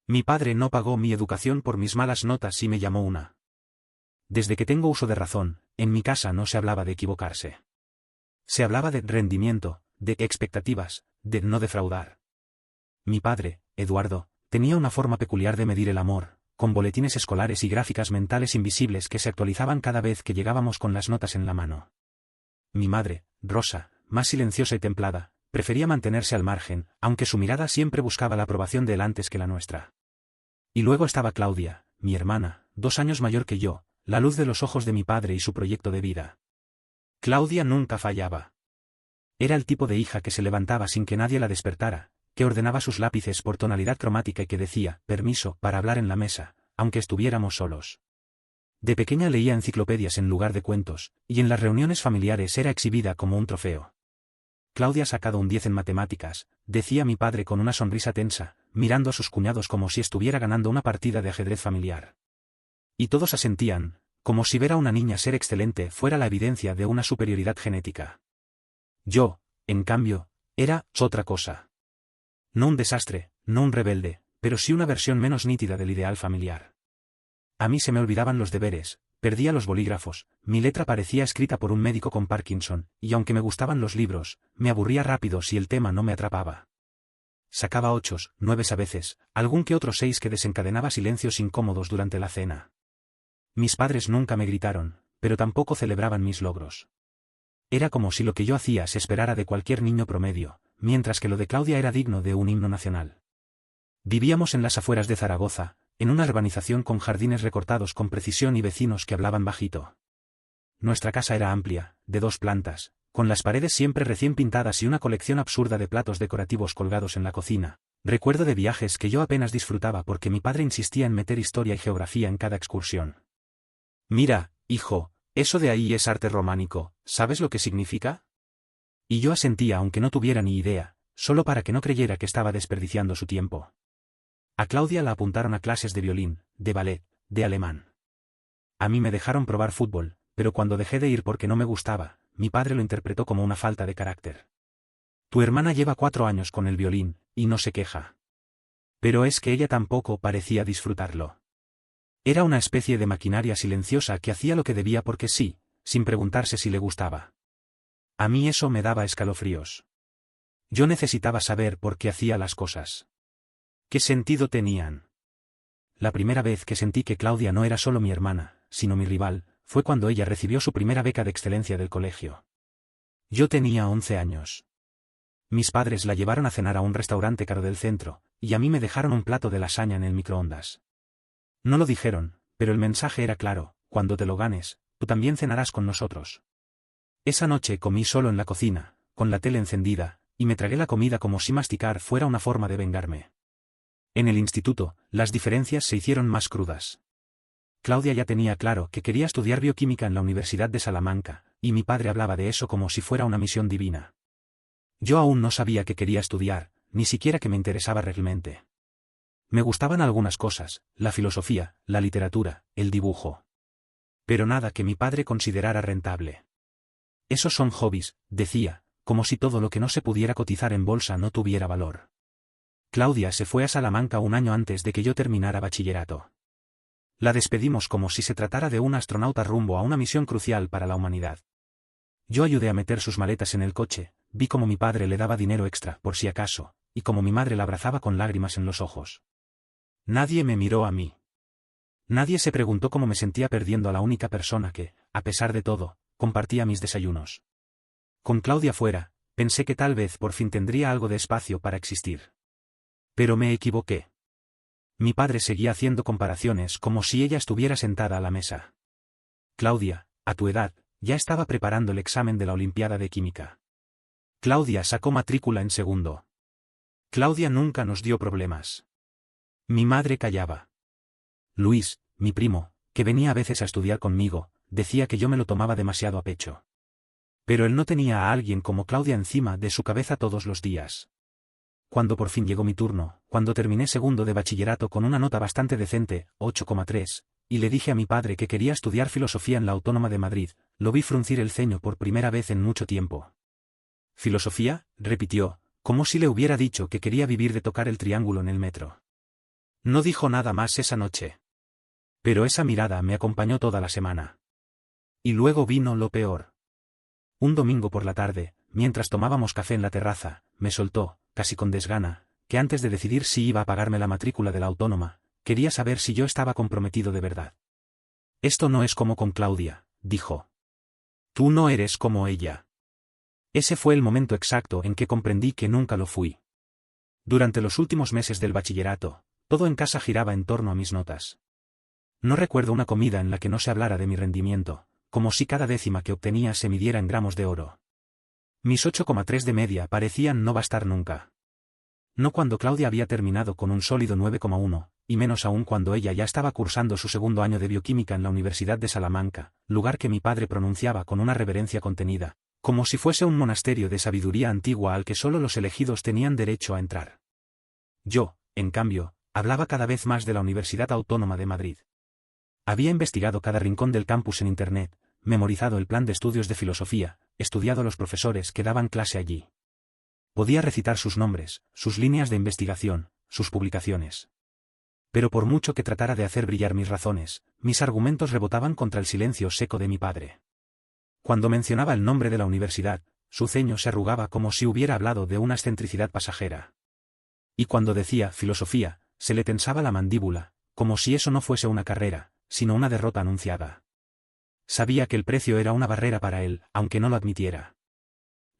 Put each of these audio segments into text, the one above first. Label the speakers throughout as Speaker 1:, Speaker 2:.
Speaker 1: Mi padre no pagó mi educación por mis malas notas y me llamó una. Desde que tengo uso de razón, en mi casa no se hablaba de equivocarse. Se hablaba de rendimiento, de expectativas, de no defraudar. Mi padre, Eduardo, tenía una forma peculiar de medir el amor, con boletines escolares y gráficas mentales invisibles que se actualizaban cada vez que llegábamos con las notas en la mano. Mi madre, Rosa, más silenciosa y templada, prefería mantenerse al margen, aunque su mirada siempre buscaba la aprobación de él antes que la nuestra. Y luego estaba Claudia, mi hermana, 2 años mayor que yo, la luz de los ojos de mi padre y su proyecto de vida. Claudia nunca fallaba. Era el tipo de hija que se levantaba sin que nadie la despertara, que ordenaba sus lápices por tonalidad cromática y que decía, permiso, para hablar en la mesa, aunque estuviéramos solos. De pequeña leía enciclopedias en lugar de cuentos, y en las reuniones familiares era exhibida como un trofeo. Claudia ha sacado un 10 en matemáticas, decía mi padre con una sonrisa tensa, mirando a sus cuñados como si estuviera ganando una partida de ajedrez familiar. Y todos asentían, como si ver a una niña ser excelente fuera la evidencia de una superioridad genética. Yo, en cambio, era otra cosa. No un desastre, no un rebelde, pero sí una versión menos nítida del ideal familiar. A mí se me olvidaban los deberes, perdía los bolígrafos, mi letra parecía escrita por un médico con Parkinson, y aunque me gustaban los libros, me aburría rápido si el tema no me atrapaba. Sacaba 8, 9 a veces, algún que otro 6 que desencadenaba silencios incómodos durante la cena. Mis padres nunca me gritaron, pero tampoco celebraban mis logros. Era como si lo que yo hacía se esperara de cualquier niño promedio, mientras que lo de Claudia era digno de un himno nacional. Vivíamos en las afueras de Zaragoza, en una urbanización con jardines recortados con precisión y vecinos que hablaban bajito. Nuestra casa era amplia, de 2 plantas, con las paredes siempre recién pintadas y una colección absurda de platos decorativos colgados en la cocina. Recuerdo de viajes que yo apenas disfrutaba porque mi padre insistía en meter historia y geografía en cada excursión. Mira, hijo, eso de ahí es arte románico, ¿sabes lo que significa? Y yo asentía aunque no tuviera ni idea, solo para que no creyera que estaba desperdiciando su tiempo. A Claudia la apuntaron a clases de violín, de ballet, de alemán. A mí me dejaron probar fútbol, pero cuando dejé de ir porque no me gustaba, mi padre lo interpretó como una falta de carácter. Tu hermana lleva 4 años con el violín, y no se queja. Pero es que ella tampoco parecía disfrutarlo. Era una especie de maquinaria silenciosa que hacía lo que debía porque sí, sin preguntarse si le gustaba. A mí eso me daba escalofríos. Yo necesitaba saber por qué hacía las cosas. ¿Qué sentido tenían? La primera vez que sentí que Claudia no era solo mi hermana, sino mi rival, fue cuando ella recibió su primera beca de excelencia del colegio. Yo tenía 11 años. Mis padres la llevaron a cenar a un restaurante caro del centro, y a mí me dejaron un plato de lasaña en el microondas. No lo dijeron, pero el mensaje era claro, cuando te lo ganes, tú también cenarás con nosotros. Esa noche comí solo en la cocina, con la tele encendida, y me tragué la comida como si masticar fuera una forma de vengarme. En el instituto, las diferencias se hicieron más crudas. Claudia ya tenía claro que quería estudiar bioquímica en la Universidad de Salamanca, y mi padre hablaba de eso como si fuera una misión divina. Yo aún no sabía que quería estudiar, ni siquiera que me interesaba realmente. Me gustaban algunas cosas, la filosofía, la literatura, el dibujo. Pero nada que mi padre considerara rentable. Esos son hobbies, decía, como si todo lo que no se pudiera cotizar en bolsa no tuviera valor. Claudia se fue a Salamanca un año antes de que yo terminara bachillerato. La despedimos como si se tratara de un astronauta rumbo a una misión crucial para la humanidad. Yo ayudé a meter sus maletas en el coche, vi cómo mi padre le daba dinero extra por si acaso, y cómo mi madre la abrazaba con lágrimas en los ojos. Nadie me miró a mí. Nadie se preguntó cómo me sentía perdiendo a la única persona que, a pesar de todo, compartía mis desayunos. Con Claudia fuera, pensé que tal vez por fin tendría algo de espacio para existir. Pero me equivoqué. Mi padre seguía haciendo comparaciones como si ella estuviera sentada a la mesa. Claudia, a tu edad, ya estaba preparando el examen de la Olimpiada de Química. Claudia sacó matrícula en segundo. Claudia nunca nos dio problemas. Mi madre callaba. Luis, mi primo, que venía a veces a estudiar conmigo, decía que yo me lo tomaba demasiado a pecho. Pero él no tenía a alguien como Claudia encima de su cabeza todos los días. Cuando por fin llegó mi turno, cuando terminé segundo de bachillerato con una nota bastante decente, 8,3, y le dije a mi padre que quería estudiar filosofía en la Autónoma de Madrid, lo vi fruncir el ceño por primera vez en mucho tiempo. ¿Filosofía?, repitió, como si le hubiera dicho que quería vivir de tocar el triángulo en el metro. No dijo nada más esa noche. Pero esa mirada me acompañó toda la semana. Y luego vino lo peor. Un domingo por la tarde, mientras tomábamos café en la terraza, me soltó, casi con desgana, que antes de decidir si iba a pagarme la matrícula de la autónoma, quería saber si yo estaba comprometido de verdad. Esto no es como con Claudia, dijo. Tú no eres como ella. Ese fue el momento exacto en que comprendí que nunca lo fui. Durante los últimos meses del bachillerato, todo en casa giraba en torno a mis notas. No recuerdo una comida en la que no se hablara de mi rendimiento, como si cada décima que obtenía se midiera en gramos de oro. Mis 8,3 de media parecían no bastar nunca. No cuando Claudia había terminado con un sólido 9,1, y menos aún cuando ella ya estaba cursando su segundo año de bioquímica en la Universidad de Salamanca, lugar que mi padre pronunciaba con una reverencia contenida, como si fuese un monasterio de sabiduría antigua al que solo los elegidos tenían derecho a entrar. Yo, en cambio, hablaba cada vez más de la Universidad Autónoma de Madrid. Había investigado cada rincón del campus en Internet, memorizado el plan de estudios de filosofía, estudiado a los profesores que daban clase allí. Podía recitar sus nombres, sus líneas de investigación, sus publicaciones. Pero por mucho que tratara de hacer brillar mis razones, mis argumentos rebotaban contra el silencio seco de mi padre. Cuando mencionaba el nombre de la universidad, su ceño se arrugaba como si hubiera hablado de una excentricidad pasajera. Y cuando decía filosofía, se le tensaba la mandíbula, como si eso no fuese una carrera, sino una derrota anunciada. Sabía que el precio era una barrera para él, aunque no lo admitiera.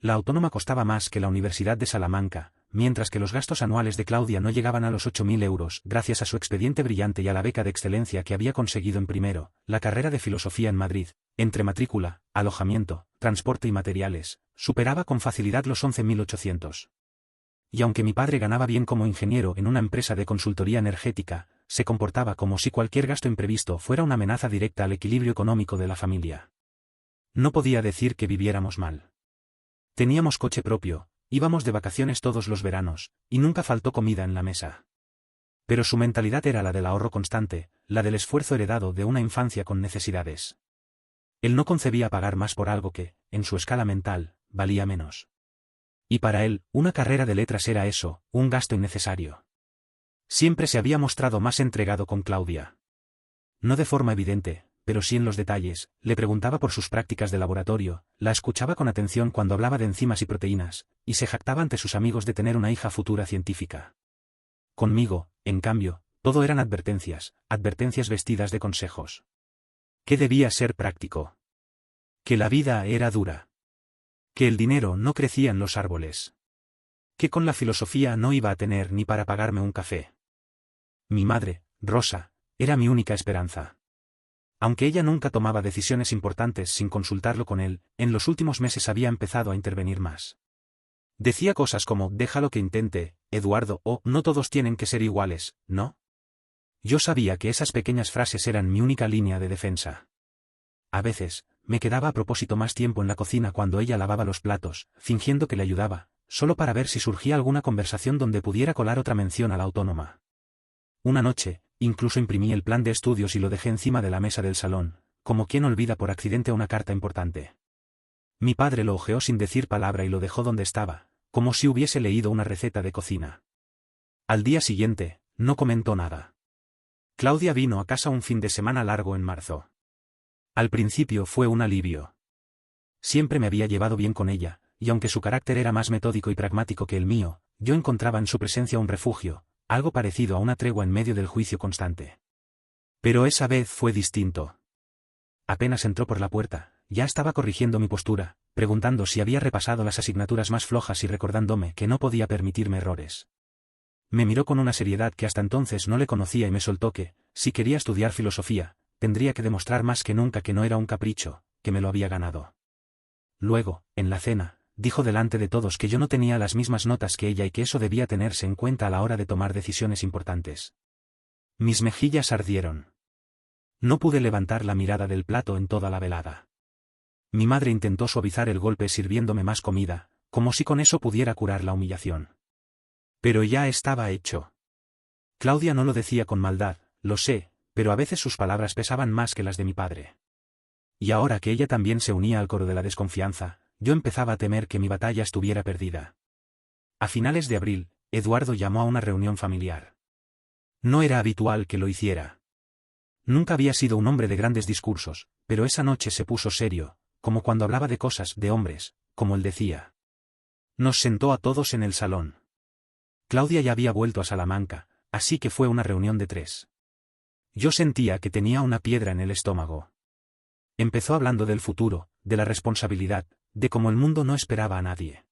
Speaker 1: La autónoma costaba más que la Universidad de Salamanca, mientras que los gastos anuales de Claudia no llegaban a los 8.000 euros, gracias a su expediente brillante y a la beca de excelencia que había conseguido en primero, la carrera de filosofía en Madrid, entre matrícula, alojamiento, transporte y materiales, superaba con facilidad los 11.800. Y aunque mi padre ganaba bien como ingeniero en una empresa de consultoría energética, se comportaba como si cualquier gasto imprevisto fuera una amenaza directa al equilibrio económico de la familia. No podía decir que viviéramos mal. Teníamos coche propio, íbamos de vacaciones todos los veranos, y nunca faltó comida en la mesa. Pero su mentalidad era la del ahorro constante, la del esfuerzo heredado de una infancia con necesidades. Él no concebía pagar más por algo que, en su escala mental, valía menos. Y para él, una carrera de letras era eso, un gasto innecesario. Siempre se había mostrado más entregado con Claudia. No de forma evidente, pero sí en los detalles, le preguntaba por sus prácticas de laboratorio, la escuchaba con atención cuando hablaba de enzimas y proteínas, y se jactaba ante sus amigos de tener una hija futura científica. Conmigo, en cambio, todo eran advertencias, advertencias vestidas de consejos. Que debía ser práctico. Que la vida era dura. Que el dinero no crecía en los árboles. Que con la filosofía no iba a tener ni para pagarme un café. Mi madre, Rosa, era mi única esperanza. Aunque ella nunca tomaba decisiones importantes sin consultarlo con él, en los últimos meses había empezado a intervenir más. Decía cosas como, déjalo que intente, Eduardo, o no todos tienen que ser iguales, ¿no? Yo sabía que esas pequeñas frases eran mi única línea de defensa. A veces, me quedaba a propósito más tiempo en la cocina cuando ella lavaba los platos, fingiendo que le ayudaba, solo para ver si surgía alguna conversación donde pudiera colar otra mención a la autónoma. Una noche, incluso imprimí el plan de estudios y lo dejé encima de la mesa del salón, como quien olvida por accidente una carta importante. Mi padre lo hojeó sin decir palabra y lo dejó donde estaba, como si hubiese leído una receta de cocina. Al día siguiente, no comentó nada. Claudia vino a casa un fin de semana largo en marzo. Al principio fue un alivio. Siempre me había llevado bien con ella, y aunque su carácter era más metódico y pragmático que el mío, yo encontraba en su presencia un refugio, algo parecido a una tregua en medio del juicio constante. Pero esa vez fue distinto. Apenas entró por la puerta, ya estaba corrigiendo mi postura, preguntando si había repasado las asignaturas más flojas y recordándome que no podía permitirme errores. Me miró con una seriedad que hasta entonces no le conocía y me soltó que, si quería estudiar filosofía, tendría que demostrar más que nunca que no era un capricho, que me lo había ganado. Luego, en la cena, dijo delante de todos que yo no tenía las mismas notas que ella y que eso debía tenerse en cuenta a la hora de tomar decisiones importantes. Mis mejillas ardieron. No pude levantar la mirada del plato en toda la velada. Mi madre intentó suavizar el golpe sirviéndome más comida, como si con eso pudiera curar la humillación. Pero ya estaba hecho. Claudia no lo decía con maldad, lo sé, pero a veces sus palabras pesaban más que las de mi padre. Y ahora que ella también se unía al coro de la desconfianza, yo empezaba a temer que mi batalla estuviera perdida. A finales de abril, Eduardo llamó a una reunión familiar. No era habitual que lo hiciera. Nunca había sido un hombre de grandes discursos, pero esa noche se puso serio, como cuando hablaba de cosas, de hombres, como él decía. Nos sentó a todos en el salón. Claudia ya había vuelto a Salamanca, así que fue una reunión de 3. Yo sentía que tenía una piedra en el estómago. Empezó hablando del futuro, de la responsabilidad, de cómo el mundo no esperaba a nadie.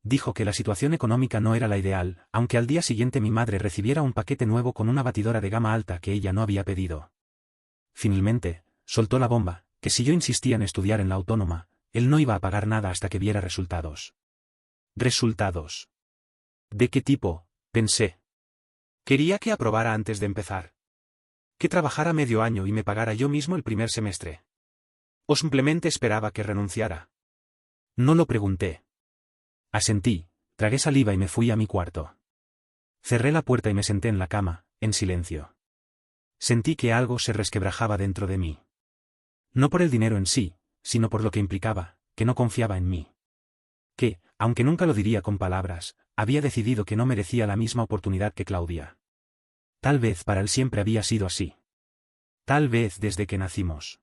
Speaker 1: Dijo que la situación económica no era la ideal, aunque al día siguiente mi madre recibiera un paquete nuevo con una batidora de gama alta que ella no había pedido. Finalmente, soltó la bomba, que si yo insistía en estudiar en la autónoma, él no iba a pagar nada hasta que viera resultados. ¿Resultados? ¿De qué tipo?, pensé. Quería que aprobara antes de empezar. Que trabajara medio año y me pagara yo mismo el primer semestre. ¿O simplemente esperaba que renunciara? No lo pregunté. Asentí, tragué saliva y me fui a mi cuarto. Cerré la puerta y me senté en la cama, en silencio. Sentí que algo se resquebrajaba dentro de mí. No por el dinero en sí, sino por lo que implicaba, que no confiaba en mí. Que, aunque nunca lo diría con palabras, había decidido que no merecía la misma oportunidad que Claudia. Tal vez para él siempre había sido así. Tal vez desde que nacimos.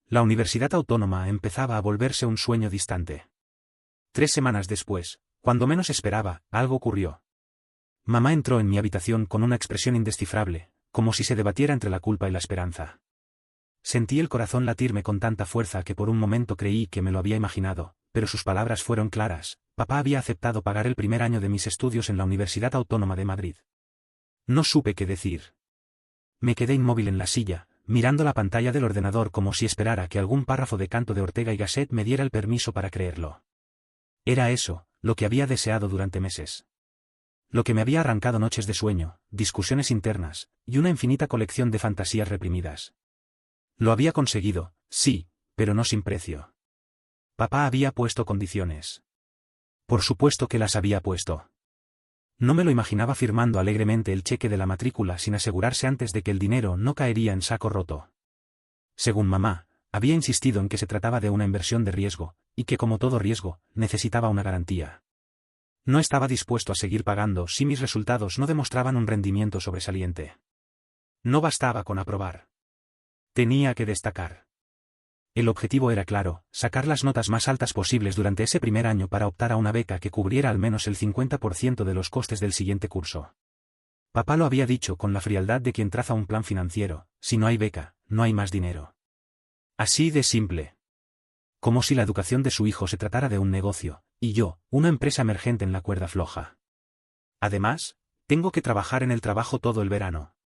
Speaker 1: La Universidad Autónoma empezaba a volverse un sueño distante. 3 semanas después, cuando menos esperaba, algo ocurrió. Mamá entró en mi habitación con una expresión indescifrable, como si se debatiera entre la culpa y la esperanza. Sentí el corazón latirme con tanta fuerza que por un momento creí que me lo había imaginado, pero sus palabras fueron claras: papá había aceptado pagar el primer año de mis estudios en la Universidad Autónoma de Madrid. No supe qué decir. Me quedé inmóvil en la silla, mirando la pantalla del ordenador como si esperara que algún párrafo de Canto de Ortega y Gasset me diera el permiso para creerlo. Era eso, lo que había deseado durante meses. Lo que me había arrancado noches de sueño, discusiones internas, y una infinita colección de fantasías reprimidas. Lo había conseguido, sí, pero no sin precio. Papá había puesto condiciones. Por supuesto que las había puesto. No me lo imaginaba firmando alegremente el cheque de la matrícula sin asegurarse antes de que el dinero no caería en saco roto. Según mamá, había insistido en que se trataba de una inversión de riesgo, y que como todo riesgo, necesitaba una garantía. No estaba dispuesto a seguir pagando si mis resultados no demostraban un rendimiento sobresaliente. No bastaba con aprobar. Tenía que destacar. El objetivo era claro: sacar las notas más altas posibles durante ese primer año para optar a una beca que cubriera al menos el 50% de los costes del siguiente curso. Papá lo había dicho con la frialdad de quien traza un plan financiero: si no hay beca, no hay más dinero. Así de simple. Como si la educación de su hijo se tratara de un negocio, y yo, una empresa emergente en la cuerda floja. Además, tengo que trabajar en el trabajo todo el verano.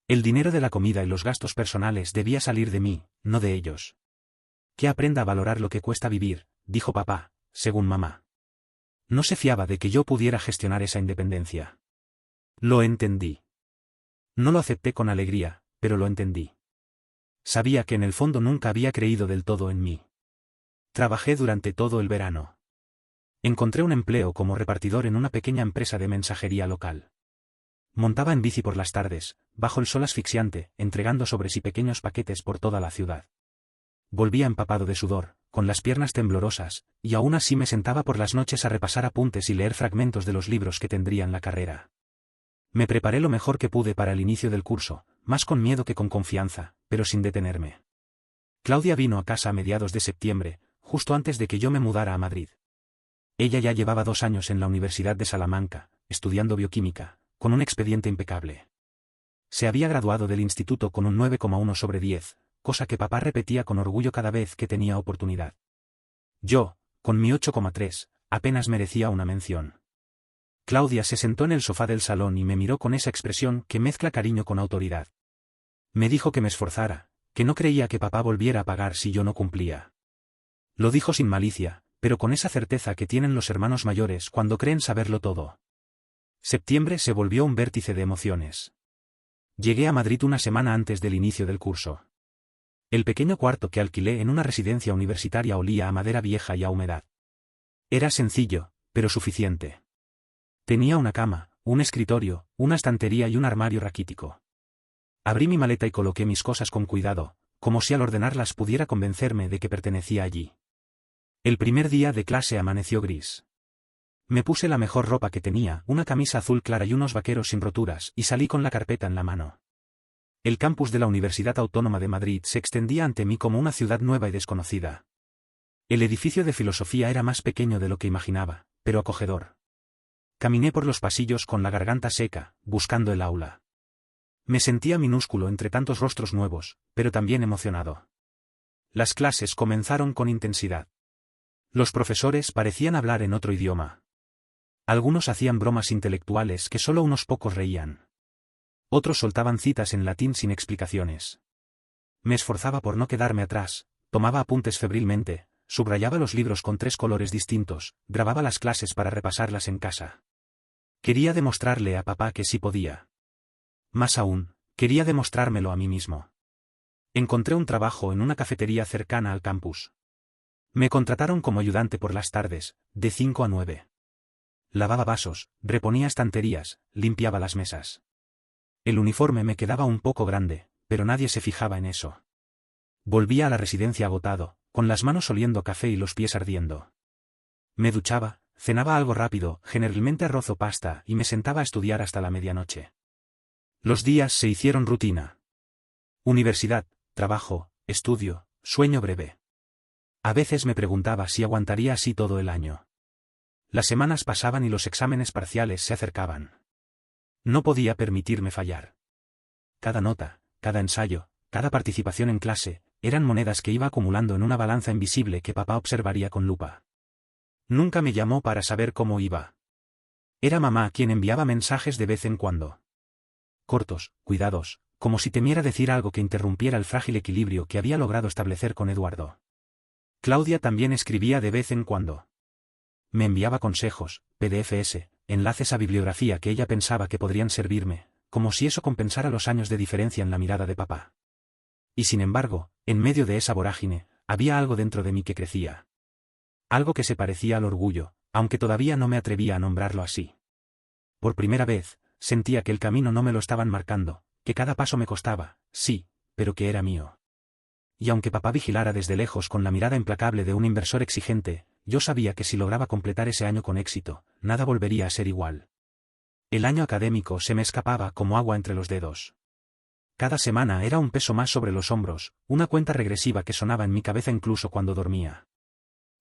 Speaker 1: El dinero de la comida y los gastos personales debía salir de mí, no de ellos. Que aprenda a valorar lo que cuesta vivir, dijo papá, según mamá. No se fiaba de que yo pudiera gestionar esa independencia. Lo entendí. No lo acepté con alegría, pero lo entendí. Sabía que en el fondo nunca había creído del todo en mí. Trabajé durante todo el verano. Encontré un empleo como repartidor en una pequeña empresa de mensajería local. Montaba en bici por las tardes, bajo el sol asfixiante, entregando sobres y pequeños paquetes por toda la ciudad. Volvía empapado de sudor, con las piernas temblorosas, y aún así me sentaba por las noches a repasar apuntes y leer fragmentos de los libros que tendrían la carrera. Me preparé lo mejor que pude para el inicio del curso, más con miedo que con confianza, pero sin detenerme. Claudia vino a casa a mediados de septiembre, justo antes de que yo me mudara a Madrid. Ella ya llevaba 2 años en la Universidad de Salamanca, estudiando bioquímica, con un expediente impecable. Se había graduado del instituto con un 9,1 sobre 10, cosa que papá repetía con orgullo cada vez que tenía oportunidad. Yo, con mi 8,3, apenas merecía una mención. Claudia se sentó en el sofá del salón y me miró con esa expresión que mezcla cariño con autoridad. Me dijo que me esforzara, que no creía que papá volviera a pagar si yo no cumplía. Lo dijo sin malicia, pero con esa certeza que tienen los hermanos mayores cuando creen saberlo todo. Septiembre se volvió un vértice de emociones. Llegué a Madrid una semana antes del inicio del curso. El pequeño cuarto que alquilé en una residencia universitaria olía a madera vieja y a humedad. Era sencillo, pero suficiente. Tenía una cama, un escritorio, una estantería y un armario raquítico. Abrí mi maleta y coloqué mis cosas con cuidado, como si al ordenarlas pudiera convencerme de que pertenecía allí. El primer día de clase amaneció gris. Me puse la mejor ropa que tenía, una camisa azul clara y unos vaqueros sin roturas, y salí con la carpeta en la mano. El campus de la Universidad Autónoma de Madrid se extendía ante mí como una ciudad nueva y desconocida. El edificio de filosofía era más pequeño de lo que imaginaba, pero acogedor. Caminé por los pasillos con la garganta seca, buscando el aula. Me sentía minúsculo entre tantos rostros nuevos, pero también emocionado. Las clases comenzaron con intensidad. Los profesores parecían hablar en otro idioma. Algunos hacían bromas intelectuales que solo unos pocos reían. Otros soltaban citas en latín sin explicaciones. Me esforzaba por no quedarme atrás, tomaba apuntes febrilmente, subrayaba los libros con 3 colores distintos, grababa las clases para repasarlas en casa. Quería demostrarle a papá que sí podía. Más aún, quería demostrármelo a mí mismo. Encontré un trabajo en una cafetería cercana al campus. Me contrataron como ayudante por las tardes, de 5 a 9. Lavaba vasos, reponía estanterías, limpiaba las mesas. El uniforme me quedaba un poco grande, pero nadie se fijaba en eso. Volvía a la residencia agotado, con las manos oliendo café y los pies ardiendo. Me duchaba, cenaba algo rápido, generalmente arroz o pasta, y me sentaba a estudiar hasta la medianoche. Los días se hicieron rutina. Universidad, trabajo, estudio, sueño breve. A veces me preguntaba si aguantaría así todo el año. Las semanas pasaban y los exámenes parciales se acercaban. No podía permitirme fallar. Cada nota, cada ensayo, cada participación en clase, eran monedas que iba acumulando en una balanza invisible que papá observaría con lupa. Nunca me llamó para saber cómo iba. Era mamá quien enviaba mensajes de vez en cuando. Cortos, cuidados, como si temiera decir algo que interrumpiera el frágil equilibrio que había logrado establecer con Eduardo. Claudia también escribía de vez en cuando. Me enviaba consejos, PDFs, enlaces a bibliografía que ella pensaba que podrían servirme, como si eso compensara los años de diferencia en la mirada de papá. Y sin embargo, en medio de esa vorágine, había algo dentro de mí que crecía. Algo que se parecía al orgullo, aunque todavía no me atrevía a nombrarlo así. Por primera vez, sentía que el camino no me lo estaban marcando, que cada paso me costaba, sí, pero que era mío. Y aunque papá vigilara desde lejos con la mirada implacable de un inversor exigente, yo sabía que si lograba completar ese año con éxito, nada volvería a ser igual. El año académico se me escapaba como agua entre los dedos. Cada semana era un peso más sobre los hombros, una cuenta regresiva que sonaba en mi cabeza incluso cuando dormía.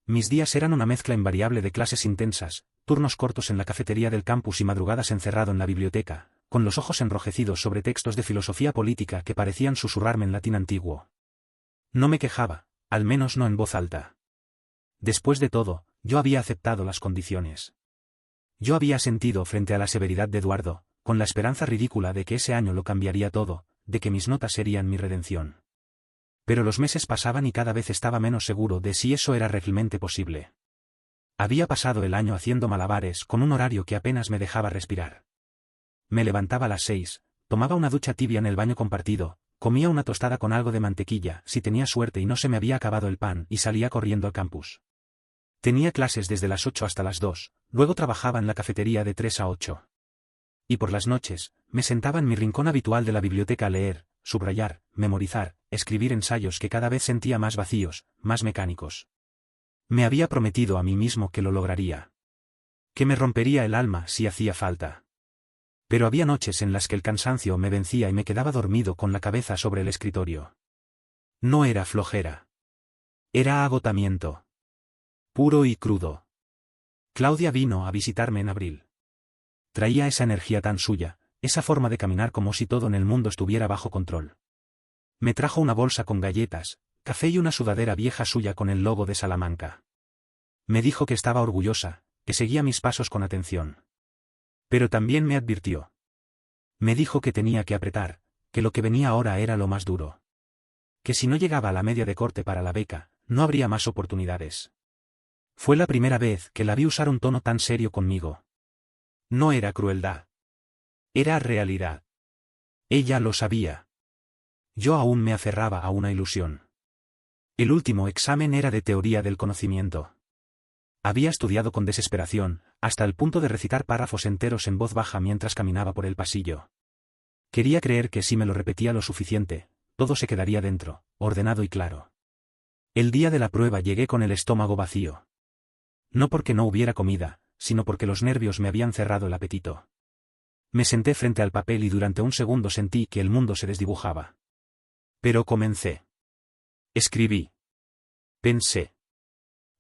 Speaker 1: Mis días eran una mezcla invariable de clases intensas, turnos cortos en la cafetería del campus y madrugadas encerrado en la biblioteca, con los ojos enrojecidos sobre textos de filosofía política que parecían susurrarme en latín antiguo. No me quejaba, al menos no en voz alta. Después de todo, yo había aceptado las condiciones. Yo había sentido frente a la severidad de Eduardo, con la esperanza ridícula de que ese año lo cambiaría todo, de que mis notas serían mi redención. Pero los meses pasaban y cada vez estaba menos seguro de si eso era realmente posible. Había pasado el año haciendo malabares con un horario que apenas me dejaba respirar. Me levantaba a las 6, tomaba una ducha tibia en el baño compartido, comía una tostada con algo de mantequilla si tenía suerte y no se me había acabado el pan y salía corriendo al campus. Tenía clases desde las 8 hasta las 2, luego trabajaba en la cafetería de 3 a 8. Y por las noches, me sentaba en mi rincón habitual de la biblioteca a leer, subrayar, memorizar, escribir ensayos que cada vez sentía más vacíos, más mecánicos. Me había prometido a mí mismo que lo lograría. Que me rompería el alma si hacía falta. Pero había noches en las que el cansancio me vencía y me quedaba dormido con la cabeza sobre el escritorio. No era flojera. Era agotamiento. Puro y crudo. Claudia vino a visitarme en abril. Traía esa energía tan suya, esa forma de caminar como si todo en el mundo estuviera bajo control. Me trajo una bolsa con galletas, café y una sudadera vieja suya con el logo de Salamanca. Me dijo que estaba orgullosa, que seguía mis pasos con atención. Pero también me advirtió. Me dijo que tenía que apretar, que lo que venía ahora era lo más duro. Que si no llegaba a la media de corte para la beca, no habría más oportunidades. Fue la primera vez que la vi usar un tono tan serio conmigo. No era crueldad. Era realidad. Ella lo sabía. Yo aún me aferraba a una ilusión. El último examen era de teoría del conocimiento. Había estudiado con desesperación, hasta el punto de recitar párrafos enteros en voz baja mientras caminaba por el pasillo. Quería creer que si me lo repetía lo suficiente, todo se quedaría dentro, ordenado y claro. El día de la prueba llegué con el estómago vacío. No porque no hubiera comida, sino porque los nervios me habían cerrado el apetito. Me senté frente al papel y durante un segundo sentí que el mundo se desdibujaba. Pero comencé. Escribí. Pensé.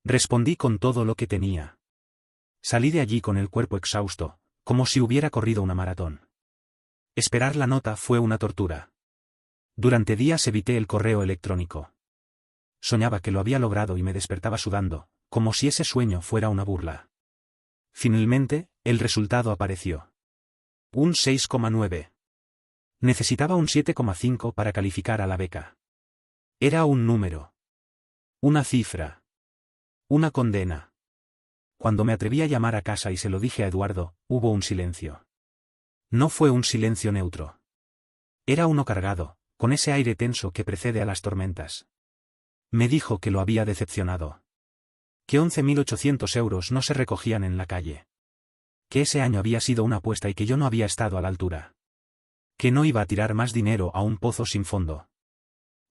Speaker 1: Respondí con todo lo que tenía. Salí de allí con el cuerpo exhausto, como si hubiera corrido una maratón. Esperar la nota fue una tortura. Durante días evité el correo electrónico. Soñaba que lo había logrado y me despertaba sudando, como si ese sueño fuera una burla. Finalmente, el resultado apareció. Un 6,9. Necesitaba un 7,5 para calificar a la beca. Era un número. Una cifra. Una condena. Cuando me atreví a llamar a casa y se lo dije a Eduardo, hubo un silencio. No fue un silencio neutro. Era uno cargado, con ese aire tenso que precede a las tormentas. Me dijo que lo había decepcionado. Que 11.800 euros no se recogían en la calle. Que ese año había sido una apuesta y que yo no había estado a la altura. Que no iba a tirar más dinero a un pozo sin fondo.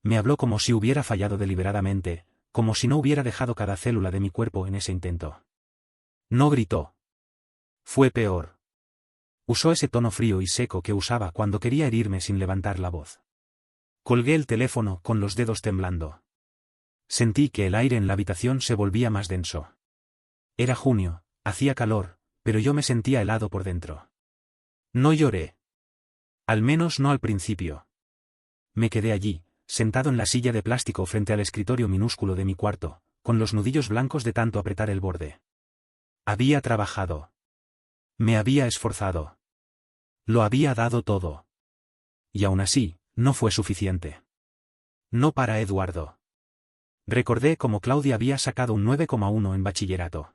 Speaker 1: Me habló como si hubiera fallado deliberadamente, como si no hubiera dejado cada célula de mi cuerpo en ese intento. No gritó. Fue peor. Usó ese tono frío y seco que usaba cuando quería herirme sin levantar la voz. Colgué el teléfono con los dedos temblando. Sentí que el aire en la habitación se volvía más denso. Era junio, hacía calor, pero yo me sentía helado por dentro. No lloré. Al menos no al principio. Me quedé allí, sentado en la silla de plástico frente al escritorio minúsculo de mi cuarto, con los nudillos blancos de tanto apretar el borde. Había trabajado. Me había esforzado. Lo había dado todo. Y aún así, no fue suficiente. No para Eduardo. Recordé cómo Claudia había sacado un 9,1 en bachillerato.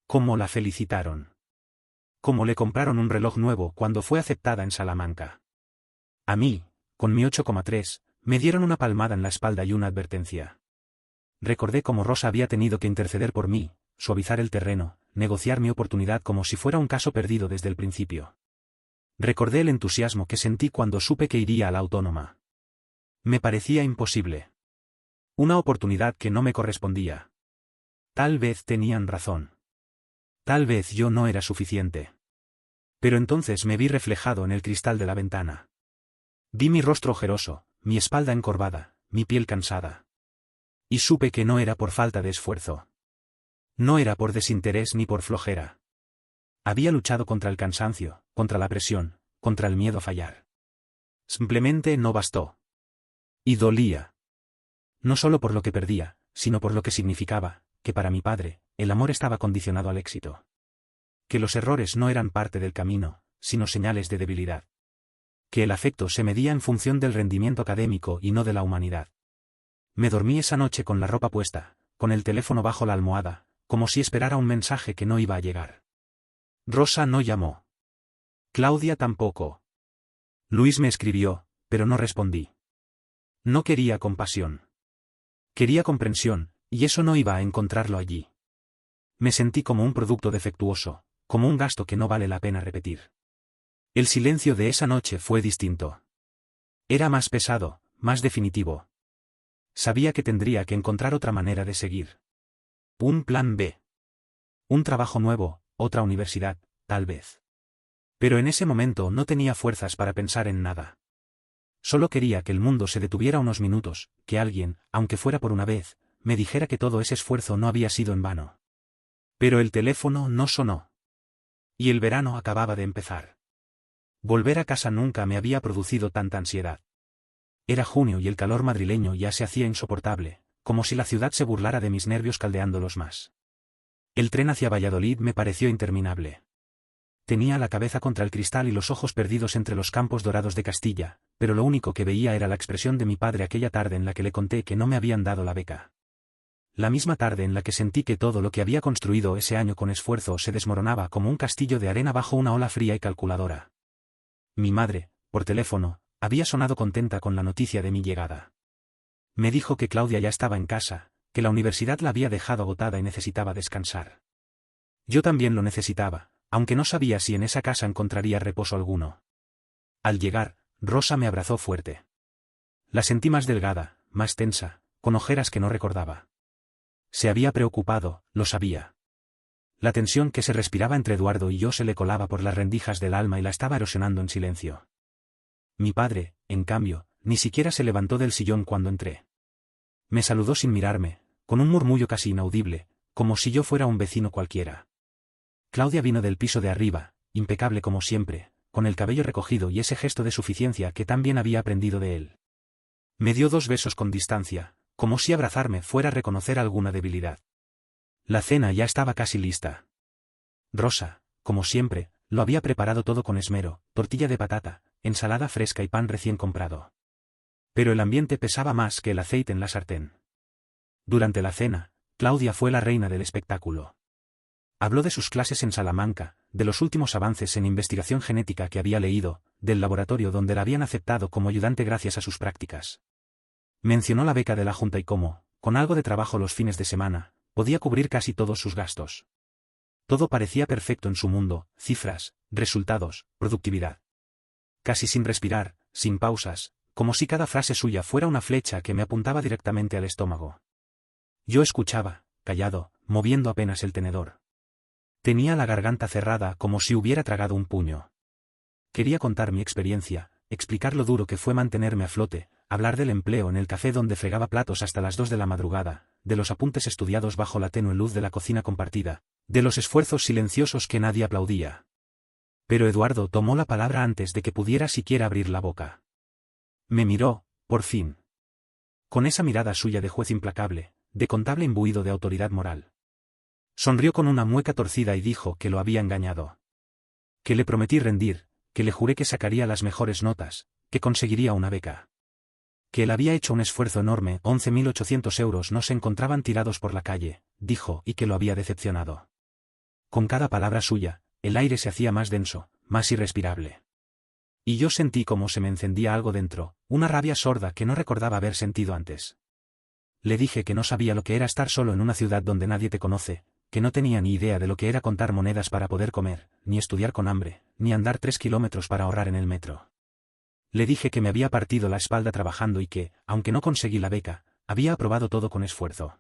Speaker 1: Cómo la felicitaron. Cómo le compraron un reloj nuevo cuando fue aceptada en Salamanca. A mí, con mi 8,3, me dieron una palmada en la espalda y una advertencia. Recordé cómo Rosa había tenido que interceder por mí, suavizar el terreno, negociar mi oportunidad como si fuera un caso perdido desde el principio. Recordé el entusiasmo que sentí cuando supe que iría a la autónoma. Me parecía imposible. Una oportunidad que no me correspondía. Tal vez tenían razón. Tal vez yo no era suficiente. Pero entonces me vi reflejado en el cristal de la ventana. Vi mi rostro ojeroso, mi espalda encorvada, mi piel cansada. Y supe que no era por falta de esfuerzo. No era por desinterés ni por flojera. Había luchado contra el cansancio, contra la presión, contra el miedo a fallar. Simplemente no bastó. Y dolía. No solo por lo que perdía, sino por lo que significaba, que para mi padre, el amor estaba condicionado al éxito. Que los errores no eran parte del camino, sino señales de debilidad. Que el afecto se medía en función del rendimiento académico y no de la humanidad. Me dormí esa noche con la ropa puesta, con el teléfono bajo la almohada, como si esperara un mensaje que no iba a llegar. Rosa no llamó. Claudia tampoco. Luis me escribió, pero no respondí. No quería compasión. Quería comprensión, y eso no iba a encontrarlo allí. Me sentí como un producto defectuoso, como un gasto que no vale la pena repetir. El silencio de esa noche fue distinto. Era más pesado, más definitivo. Sabía que tendría que encontrar otra manera de seguir. Un plan B. Un trabajo nuevo, otra universidad, tal vez. Pero en ese momento no tenía fuerzas para pensar en nada. Solo quería que el mundo se detuviera unos minutos, que alguien, aunque fuera por una vez, me dijera que todo ese esfuerzo no había sido en vano. Pero el teléfono no sonó. Y el verano acababa de empezar. Volver a casa nunca me había producido tanta ansiedad. Era junio y el calor madrileño ya se hacía insoportable, como si la ciudad se burlara de mis nervios caldeándolos más. El tren hacia Valladolid me pareció interminable. Tenía la cabeza contra el cristal y los ojos perdidos entre los campos dorados de Castilla, pero lo único que veía era la expresión de mi padre aquella tarde en la que le conté que no me habían dado la beca. La misma tarde en la que sentí que todo lo que había construido ese año con esfuerzo se desmoronaba como un castillo de arena bajo una ola fría y calculadora. Mi madre, por teléfono, había sonado contenta con la noticia de mi llegada. Me dijo que Claudia ya estaba en casa, que la universidad la había dejado agotada y necesitaba descansar. Yo también lo necesitaba, aunque no sabía si en esa casa encontraría reposo alguno. Al llegar, Rosa me abrazó fuerte. La sentí más delgada, más tensa, con ojeras que no recordaba. Se había preocupado, lo sabía. La tensión que se respiraba entre Eduardo y yo se le colaba por las rendijas del alma y la estaba erosionando en silencio. Mi padre, en cambio, ni siquiera se levantó del sillón cuando entré. Me saludó sin mirarme, con un murmullo casi inaudible, como si yo fuera un vecino cualquiera. Claudia vino del piso de arriba, impecable como siempre, con el cabello recogido y ese gesto de suficiencia que tan bien había aprendido de él. Me dio 2 besos con distancia, como si abrazarme fuera a reconocer alguna debilidad. La cena ya estaba casi lista. Rosa, como siempre, lo había preparado todo con esmero: tortilla de patata, ensalada fresca y pan recién comprado. Pero el ambiente pesaba más que el aceite en la sartén. Durante la cena, Claudia fue la reina del espectáculo. Habló de sus clases en Salamanca, de los últimos avances en investigación genética que había leído, del laboratorio donde la habían aceptado como ayudante gracias a sus prácticas. Mencionó la beca de la Junta y cómo, con algo de trabajo los fines de semana, podía cubrir casi todos sus gastos. Todo parecía perfecto en su mundo: cifras, resultados, productividad. Casi sin respirar, sin pausas, como si cada frase suya fuera una flecha que me apuntaba directamente al estómago. Yo escuchaba, callado, moviendo apenas el tenedor. Tenía la garganta cerrada como si hubiera tragado un puño. Quería contar mi experiencia, explicar lo duro que fue mantenerme a flote, hablar del empleo en el café donde fregaba platos hasta las 2 de la madrugada, de los apuntes estudiados bajo la tenue luz de la cocina compartida, de los esfuerzos silenciosos que nadie aplaudía. Pero Eduardo tomó la palabra antes de que pudiera siquiera abrir la boca. Me miró, por fin. Con esa mirada suya de juez implacable, de contable imbuido de autoridad moral. Sonrió con una mueca torcida y dijo que lo había engañado. Que le prometí rendir, que le juré que sacaría las mejores notas, que conseguiría una beca. Que él había hecho un esfuerzo enorme: 11.800 euros no se encontraban tirados por la calle, dijo, y que lo había decepcionado. Con cada palabra suya, el aire se hacía más denso, más irrespirable. Y yo sentí como se me encendía algo dentro, una rabia sorda que no recordaba haber sentido antes. Le dije que no sabía lo que era estar solo en una ciudad donde nadie te conoce, que no tenía ni idea de lo que era contar monedas para poder comer, ni estudiar con hambre, ni andar 3 kilómetros para ahorrar en el metro. Le dije que me había partido la espalda trabajando y que, aunque no conseguí la beca, había aprobado todo con esfuerzo.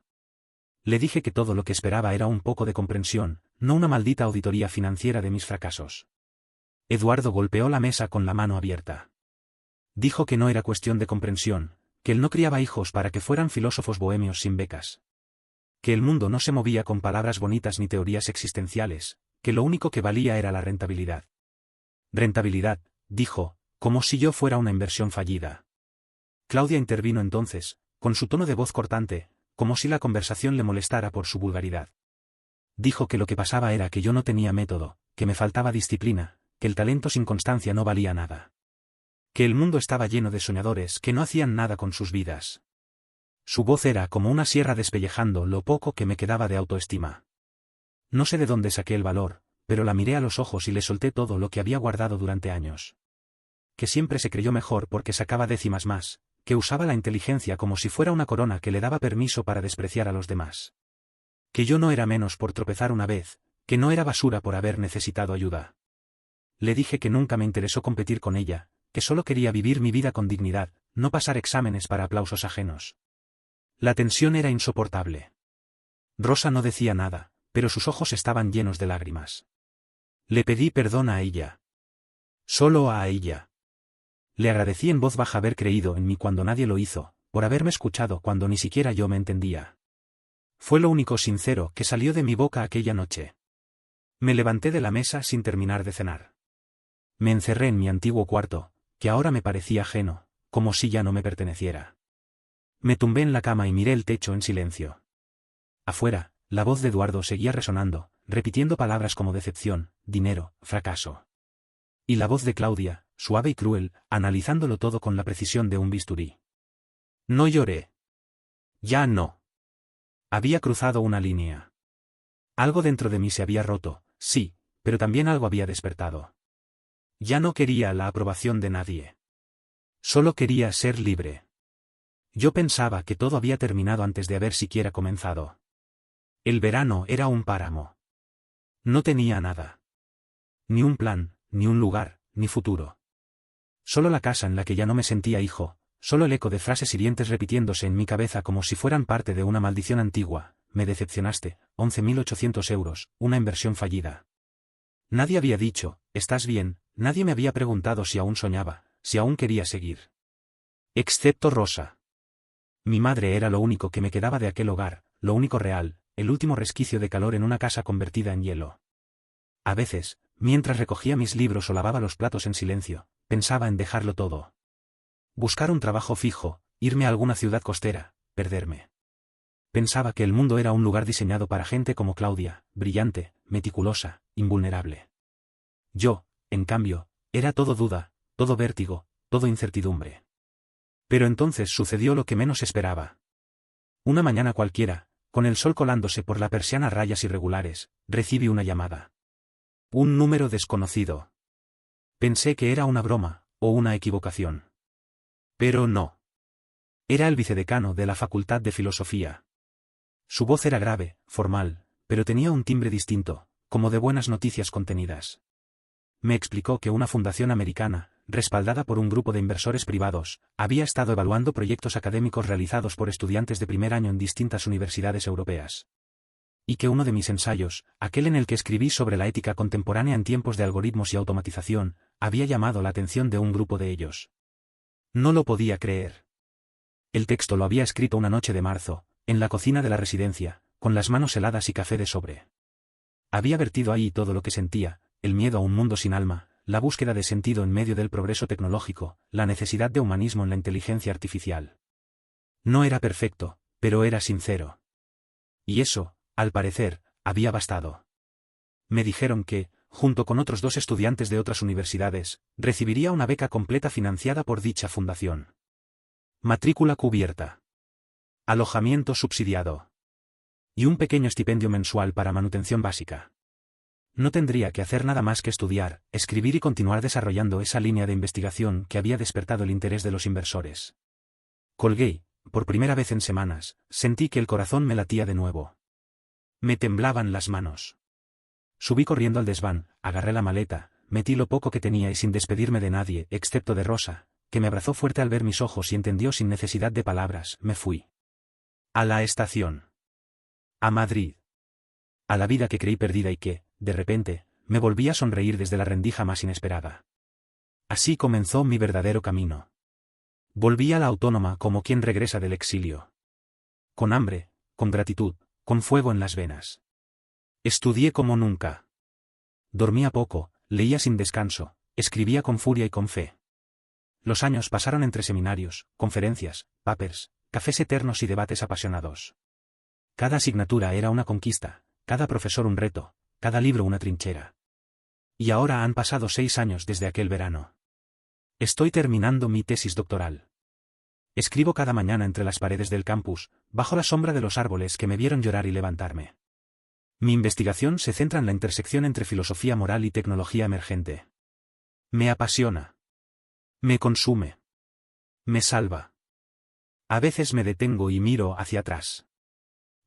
Speaker 1: Le dije que todo lo que esperaba era un poco de comprensión, no una maldita auditoría financiera de mis fracasos. Eduardo golpeó la mesa con la mano abierta. Dijo que no era cuestión de comprensión, que él no criaba hijos para que fueran filósofos bohemios sin becas. Que el mundo no se movía con palabras bonitas ni teorías existenciales, que lo único que valía era la rentabilidad. Rentabilidad, dijo, como si yo fuera una inversión fallida. Claudia intervino entonces, con su tono de voz cortante, como si la conversación le molestara por su vulgaridad. Dijo que lo que pasaba era que yo no tenía método, que me faltaba disciplina, que el talento sin constancia no valía nada. Que el mundo estaba lleno de soñadores que no hacían nada con sus vidas. Su voz era como una sierra despellejando lo poco que me quedaba de autoestima. No sé de dónde saqué el valor, pero la miré a los ojos y le solté todo lo que había guardado durante años. Que siempre se creyó mejor porque sacaba décimas más, que usaba la inteligencia como si fuera una corona que le daba permiso para despreciar a los demás. Que yo no era menos por tropezar una vez, que no era basura por haber necesitado ayuda. Le dije que nunca me interesó competir con ella, que solo quería vivir mi vida con dignidad, no pasar exámenes para aplausos ajenos. La tensión era insoportable. Rosa no decía nada, pero sus ojos estaban llenos de lágrimas. Le pedí perdón a ella. Solo a ella. Le agradecí en voz baja haber creído en mí cuando nadie lo hizo, por haberme escuchado cuando ni siquiera yo me entendía. Fue lo único sincero que salió de mi boca aquella noche. Me levanté de la mesa sin terminar de cenar. Me encerré en mi antiguo cuarto, que ahora me parecía ajeno, como si ya no me perteneciera. Me tumbé en la cama y miré el techo en silencio. Afuera, la voz de Eduardo seguía resonando, repitiendo palabras como decepción, dinero, fracaso. Y la voz de Claudia, suave y cruel, analizándolo todo con la precisión de un bisturí. No lloré. Ya no. Había cruzado una línea. Algo dentro de mí se había roto, sí, pero también algo había despertado. Ya no quería la aprobación de nadie. Solo quería ser libre. Yo pensaba que todo había terminado antes de haber siquiera comenzado. El verano era un páramo. No tenía nada. Ni un plan, ni un lugar, ni futuro. Solo la casa en la que ya no me sentía hijo, solo el eco de frases hirientes repitiéndose en mi cabeza como si fueran parte de una maldición antigua, me decepcionaste, 11.800 euros, una inversión fallida. Nadie había dicho, ¿estás bien?, nadie me había preguntado si aún soñaba, si aún quería seguir. Excepto Rosa. Mi madre era lo único que me quedaba de aquel hogar, lo único real, el último resquicio de calor en una casa convertida en hielo. A veces, mientras recogía mis libros o lavaba los platos en silencio, pensaba en dejarlo todo. Buscar un trabajo fijo, irme a alguna ciudad costera, perderme. Pensaba que el mundo era un lugar diseñado para gente como Claudia, brillante, meticulosa, invulnerable. Yo, en cambio, era todo duda, todo vértigo, todo incertidumbre. Pero entonces sucedió lo que menos esperaba. Una mañana cualquiera, con el sol colándose por la persiana a rayas irregulares, recibí una llamada. Un número desconocido. Pensé que era una broma, o una equivocación. Pero no. Era el vicedecano de la Facultad de Filosofía. Su voz era grave, formal, pero tenía un timbre distinto, como de buenas noticias contenidas. Me explicó que una fundación americana, respaldada por un grupo de inversores privados, había estado evaluando proyectos académicos realizados por estudiantes de primer año en distintas universidades europeas. Y que uno de mis ensayos, aquel en el que escribí sobre la ética contemporánea en tiempos de algoritmos y automatización, había llamado la atención de un grupo de ellos. No lo podía creer. El texto lo había escrito una noche de marzo, en la cocina de la residencia, con las manos heladas y café de sobre. Había vertido ahí todo lo que sentía, el miedo a un mundo sin alma, la búsqueda de sentido en medio del progreso tecnológico, la necesidad de humanismo en la inteligencia artificial. No era perfecto, pero era sincero. Y eso, al parecer, había bastado. Me dijeron que, junto con otros 2 estudiantes de otras universidades, recibiría una beca completa financiada por dicha fundación. Matrícula cubierta. Alojamiento subsidiado. Y un pequeño estipendio mensual para manutención básica. No tendría que hacer nada más que estudiar, escribir y continuar desarrollando esa línea de investigación que había despertado el interés de los inversores. Colgué, por primera vez en semanas, sentí que el corazón me latía de nuevo. Me temblaban las manos. Subí corriendo al desván, agarré la maleta, metí lo poco que tenía y sin despedirme de nadie, excepto de Rosa, que me abrazó fuerte al ver mis ojos y entendió sin necesidad de palabras, me fui. A la estación. A Madrid. A la vida que creí perdida y que, de repente, me volví a sonreír desde la rendija más inesperada. Así comenzó mi verdadero camino. Volví a la autónoma como quien regresa del exilio. Con hambre, con gratitud, con fuego en las venas. Estudié como nunca. Dormía poco, leía sin descanso, escribía con furia y con fe. Los años pasaron entre seminarios, conferencias, papers, cafés eternos y debates apasionados. Cada asignatura era una conquista, cada profesor un reto, cada libro una trinchera. Y ahora han pasado 6 años desde aquel verano. Estoy terminando mi tesis doctoral. Escribo cada mañana entre las paredes del campus, bajo la sombra de los árboles que me vieron llorar y levantarme. Mi investigación se centra en la intersección entre filosofía moral y tecnología emergente. Me apasiona. Me consume. Me salva. A veces me detengo y miro hacia atrás.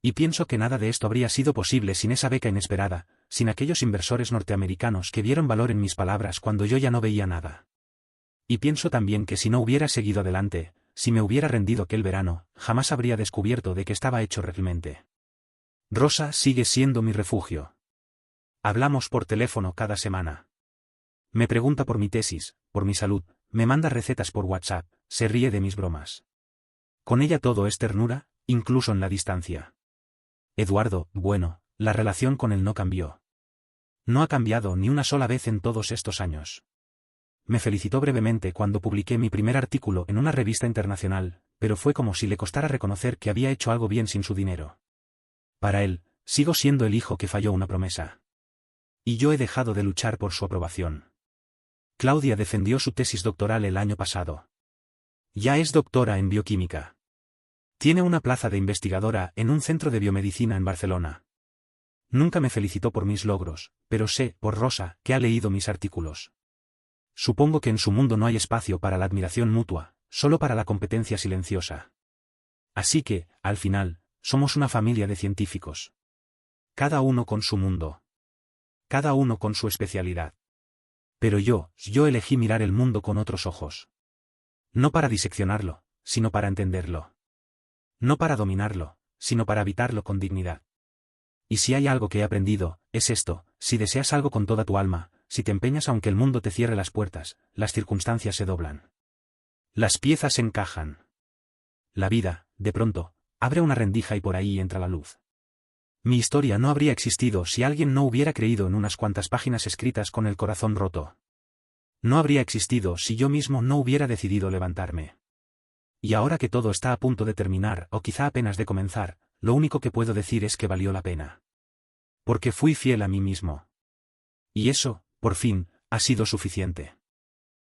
Speaker 1: Y pienso que nada de esto habría sido posible sin esa beca inesperada, sin aquellos inversores norteamericanos que vieron valor en mis palabras cuando yo ya no veía nada. Y pienso también que si no hubiera seguido adelante, si me hubiera rendido aquel verano, jamás habría descubierto de qué estaba hecho realmente. Rosa sigue siendo mi refugio. Hablamos por teléfono cada semana. Me pregunta por mi tesis, por mi salud, me manda recetas por WhatsApp, se ríe de mis bromas. Con ella todo es ternura, incluso en la distancia. Eduardo, bueno, la relación con él no cambió. No ha cambiado ni una sola vez en todos estos años. Me felicitó brevemente cuando publiqué mi primer artículo en una revista internacional, pero fue como si le costara reconocer que había hecho algo bien sin su dinero. Para él, sigo siendo el hijo que falló una promesa. Y yo he dejado de luchar por su aprobación. Claudia defendió su tesis doctoral el año pasado. Ya es doctora en bioquímica. Tiene una plaza de investigadora en un centro de biomedicina en Barcelona. Nunca me felicitó por mis logros, pero sé, por Rosa, que ha leído mis artículos. Supongo que en su mundo no hay espacio para la admiración mutua, solo para la competencia silenciosa. Así que, al final, somos una familia de científicos. Cada uno con su mundo. Cada uno con su especialidad. Pero yo elegí mirar el mundo con otros ojos. No para diseccionarlo, sino para entenderlo. No para dominarlo, sino para habitarlo con dignidad. Y si hay algo que he aprendido, es esto: si deseas algo con toda tu alma, si te empeñas aunque el mundo te cierre las puertas, las circunstancias se doblan. Las piezas encajan. La vida, de pronto, abre una rendija y por ahí entra la luz. Mi historia no habría existido si alguien no hubiera creído en unas cuantas páginas escritas con el corazón roto. No habría existido si yo mismo no hubiera decidido levantarme. Y ahora que todo está a punto de terminar, o quizá apenas de comenzar, lo único que puedo decir es que valió la pena. Porque fui fiel a mí mismo. Y eso, por fin, ha sido suficiente.